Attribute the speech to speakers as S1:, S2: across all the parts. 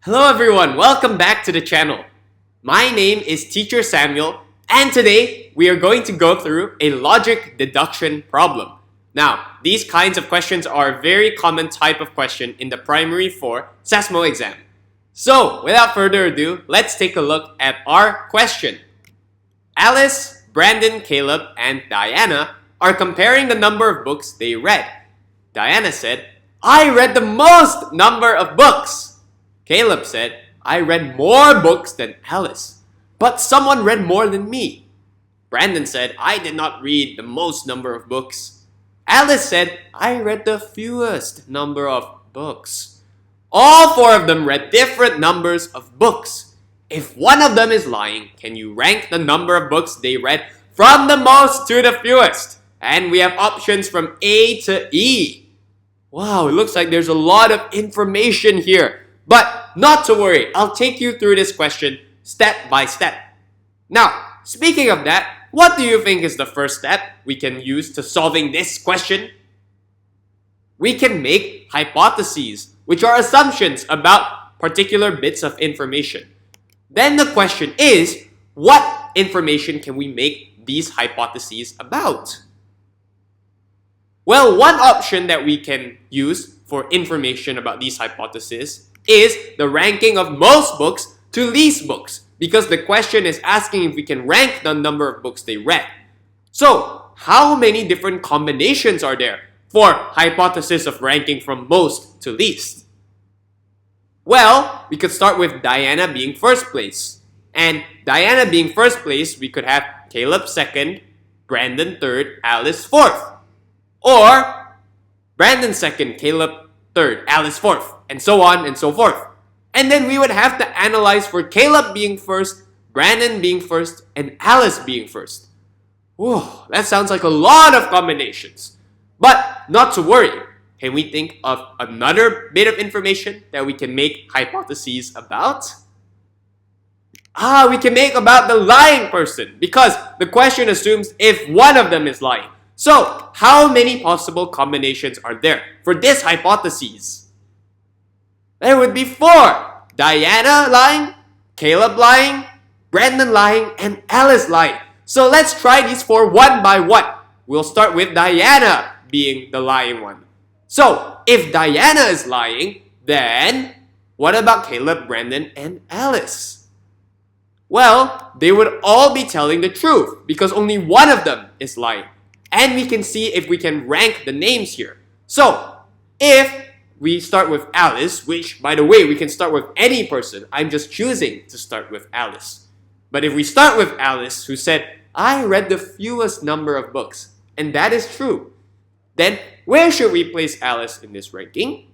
S1: Hello everyone, welcome back to the channel. My name is Teacher Samuel, and today we are going to go through a logic deduction problem. Now, these kinds of questions are a very common type of question in the Primary 4 SASMO exam. So, without further ado, let's take a look at our question. Alice, Brandon, Caleb, and Diana are comparing the number of books they read. Diana said, "I read the most number of books." Caleb said, "I read more books than Alice, but someone read more than me." Brandon said, "I did not read the most number of books." Alice said, "I read the fewest number of books." All four of them read different numbers of books. If one of them is lying, can you rank the number of books they read from the most to the fewest? And we have options from A to E. Wow, it looks like there's a lot of information here. But not to worry, I'll take you through this question step by step. Now, speaking of that, what do you think is the first step we can use to solving this question? We can make hypotheses, which are assumptions about particular bits of information. Then the question is, what information can we make these hypotheses about? Well, one option that we can use for information about these hypotheses is the ranking of most books to least books, because the question is asking if we can rank the number of books they read. So, how many different combinations are there for hypothesis of ranking from most to least? Well, we could start with Diana being first place. And Diana being first place, we could have Caleb second, Brandon third, Alice fourth. Or Brandon second, Caleb third, Alice fourth, and so on and so forth. And then we would have to analyze for Caleb being first, Brandon being first, and Alice being first. Whoa, that sounds like a lot of combinations. But not to worry. Can we think of another bit of information that we can make hypotheses about? We can make about the lying person, because the question assumes if one of them is lying. So, how many possible combinations are there for this hypothesis? There would be 4. Diana lying, Caleb lying, Brandon lying, and Alice lying. So let's try these 4 one by one. We'll start with Diana being the lying one. So, if Diana is lying, then what about Caleb, Brandon, and Alice? Well, they would all be telling the truth because only one of them is lying. And we can see if we can rank the names here. So, if we start with Alice, which, by the way, we can start with any person. I'm just choosing to start with Alice. But if we start with Alice, who said, "I read the fewest number of books," and that is true, then where should we place Alice in this ranking?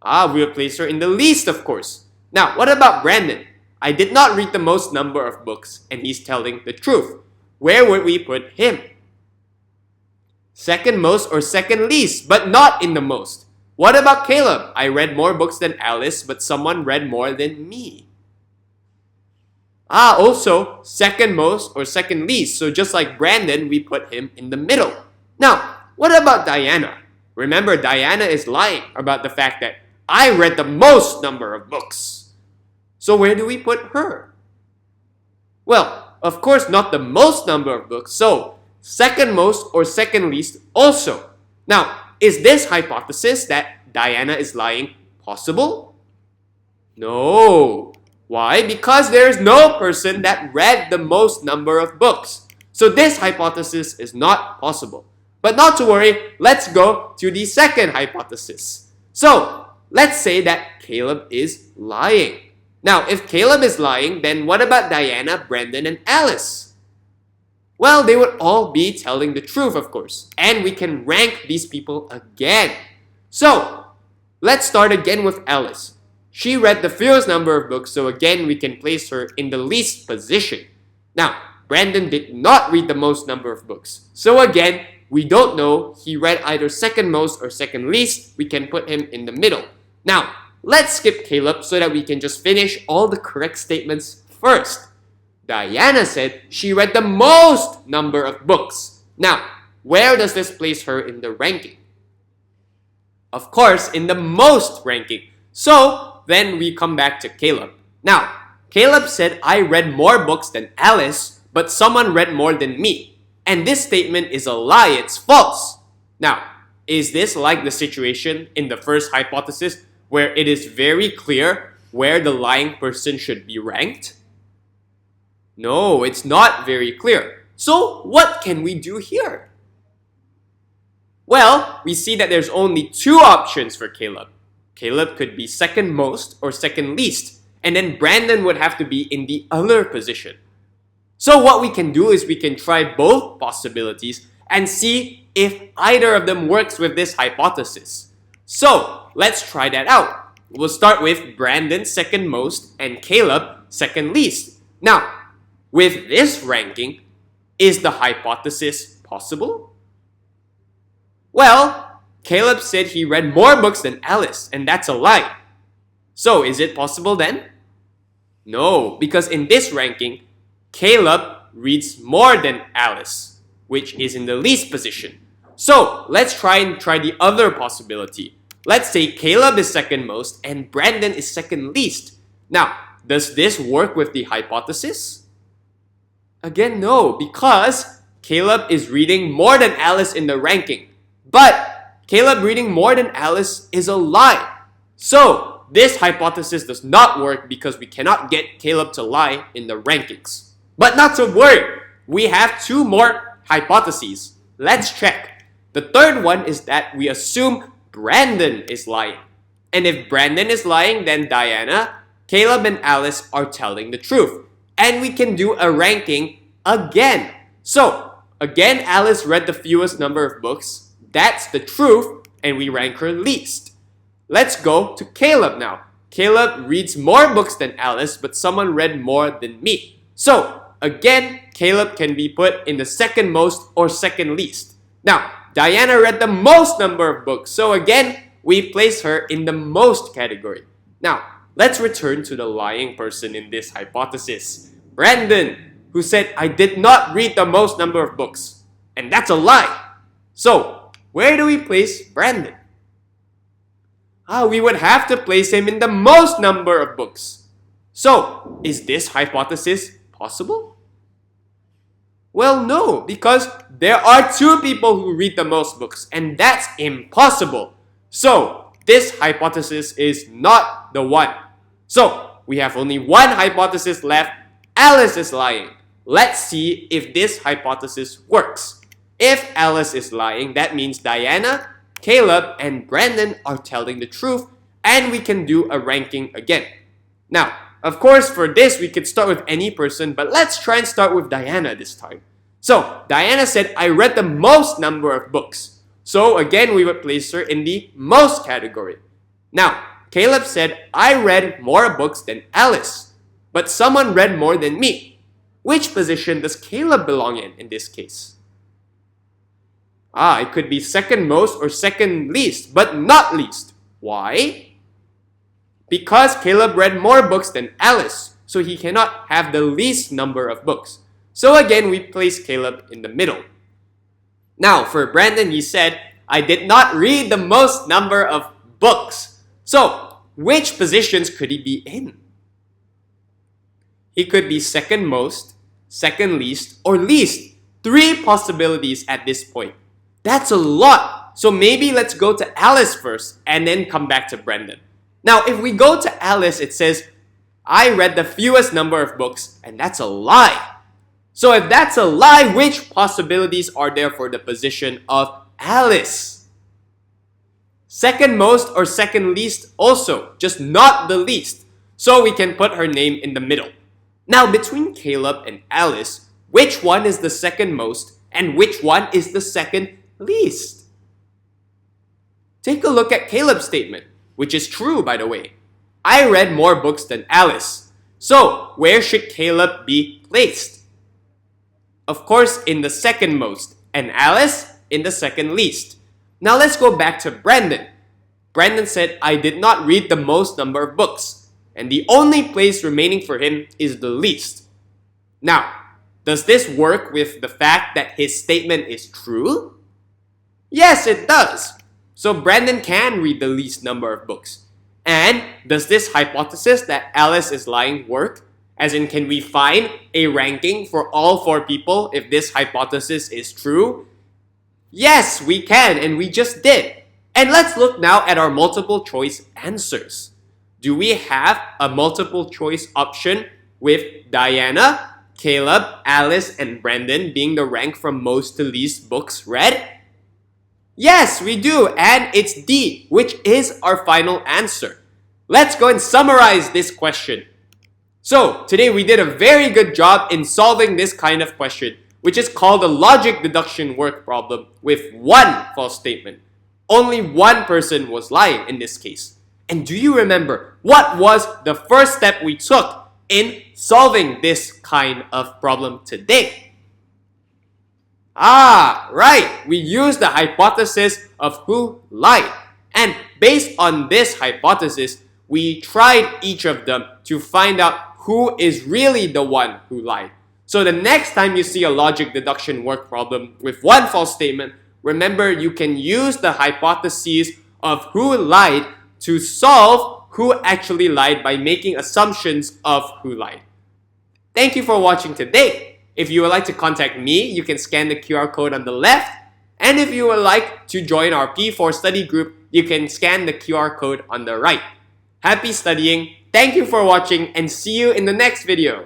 S1: We'll place her in the least, of course. Now, what about Brandon? I did not read the most number of books, and he's telling the truth. Where would we put him? Second most or second least, but not in the most. What about Caleb? I read more books than Alice, but someone read more than me. Also, second most or second least. So just like Brandon, we put him in the middle. Now, what about Diana? Remember, Diana is lying about the fact that I read the most number of books. So where do we put her? Well, of course, not the most number of books. So, second most or second least also. Now, is this hypothesis that Diana is lying possible? No. Why? Because there is no person that read the most number of books. So this hypothesis is not possible. But not to worry, let's go to the second hypothesis. So, let's say that Caleb is lying. Now, if Caleb is lying, then what about Diana, Brandon, and Alice? Well, they would all be telling the truth, of course. And we can rank these people again. So, let's start again with Alice. She read the fewest number of books, so again, we can place her in the least position. Now, Brandon did not read the most number of books. So again, we don't know. He read either second most or second least. We can put him in the middle. Now, let's skip Caleb so that we can just finish all the correct statements first. Diana said she read the most number of books. Now, where does this place her in the ranking? Of course, in the most ranking. So, then we come back to Caleb. Now, Caleb said, I read more books than Alice, but someone read more than me. And this statement is a lie, it's false. Now, is this like the situation in the first hypothesis where it is very clear where the lying person should be ranked? No, it's not very clear. So what can we do here? Well, we see that there's only two options for Caleb. Caleb could be second most or second least, and then Brandon would have to be in the other position. So what we can do is we can try both possibilities and see if either of them works with this hypothesis. So let's try that out. We'll start with Brandon second most and Caleb second least. Now, with this ranking, is the hypothesis possible? Well, Caleb said he read more books than Alice, and that's a lie. So, is it possible then? No, because in this ranking, Caleb reads more than Alice, which is in the least position. So, let's try the other possibility. Let's say Caleb is second most and Brandon is second least. Now, does this work with the hypothesis? Again, no, because Caleb is reading more than Alice in the ranking. But Caleb reading more than Alice is a lie. So, this hypothesis does not work because we cannot get Caleb to lie in the rankings. But not to worry, we have two more hypotheses. Let's check. The third one is that we assume Brandon is lying. And if Brandon is lying, then Diana, Caleb, and Alice are telling the truth. And we can do a ranking again. So, again, Alice read the fewest number of books. That's the truth, and we rank her least. Let's go to Caleb now. Caleb reads more books than Alice, but someone read more than me. So, again, Caleb can be put in the second most or second least. Now, Diana read the most number of books, so again, we place her in the most category. Now, let's return to the lying person in this hypothesis. Brandon, who said, I did not read the most number of books. And that's a lie. So, where do we place Brandon? We would have to place him in the most number of books. So, is this hypothesis possible? Well, no, because there are two people who read the most books, and that's impossible. So, this hypothesis is not the one. So, we have only one hypothesis left. Alice is lying. Let's see if this hypothesis works. If Alice is lying, that means Diana, Caleb, and Brandon are telling the truth, and we can do a ranking again. Now, of course, for this, we could start with any person, but let's try and start with Diana this time. So, Diana said, I read the most number of books. So, again, we would place her in the most category. Now, Caleb said, I read more books than Alice, but someone read more than me. Which position does Caleb belong in this case? It could be second most or second least, but not least. Why? Because Caleb read more books than Alice, so he cannot have the least number of books. So again, we place Caleb in the middle. Now, for Brandon, he said, I did not read the most number of books. So, which positions could he be in? He could be second most, second least, or least. 3 possibilities at this point. That's a lot. So maybe let's go to Alice first and then come back to Brandon. Now, if we go to Alice, it says, I read the fewest number of books, and that's a lie. So if that's a lie, which possibilities are there for the position of Alice? Second most or second least also, just not the least. So we can put her name in the middle. Now, between Caleb and Alice, which one is the second most and which one is the second least? Take a look at Caleb's statement, which is true, by the way. I read more books than Alice. So, where should Caleb be placed? Of course, in the second most, and Alice in the second least. Now let's go back to Brandon. Brandon said, I did not read the most number of books, and the only place remaining for him is the least. Now, does this work with the fact that his statement is true? Yes, it does. So Brandon can read the least number of books. And does this hypothesis that Alice is lying work? As in, can we find a ranking for all 4 people if this hypothesis is true? Yes, we can, and we just did. And let's look now at our multiple choice answers. Do we have a multiple choice option with Diana, Caleb, Alice, and Brandon being the rank from most to least books read? Yes, we do, and it's D, which is our final answer. Let's go and summarize this question. So, today we did a very good job in solving this kind of question, which is called a logic deduction work problem with one false statement. Only one person was lying in this case. And do you remember what was the first step we took in solving this kind of problem today? Right, we used the hypothesis of who lied. And based on this hypothesis, we tried each of them to find out who is really the one who lied. So the next time you see a logic deduction work problem with one false statement, remember you can use the hypotheses of who lied to solve who actually lied by making assumptions of who lied. Thank you for watching today. If you would like to contact me, you can scan the QR code on the left. And if you would like to join our P4 study group, you can scan the QR code on the right. Happy studying, thank you for watching, and see you in the next video.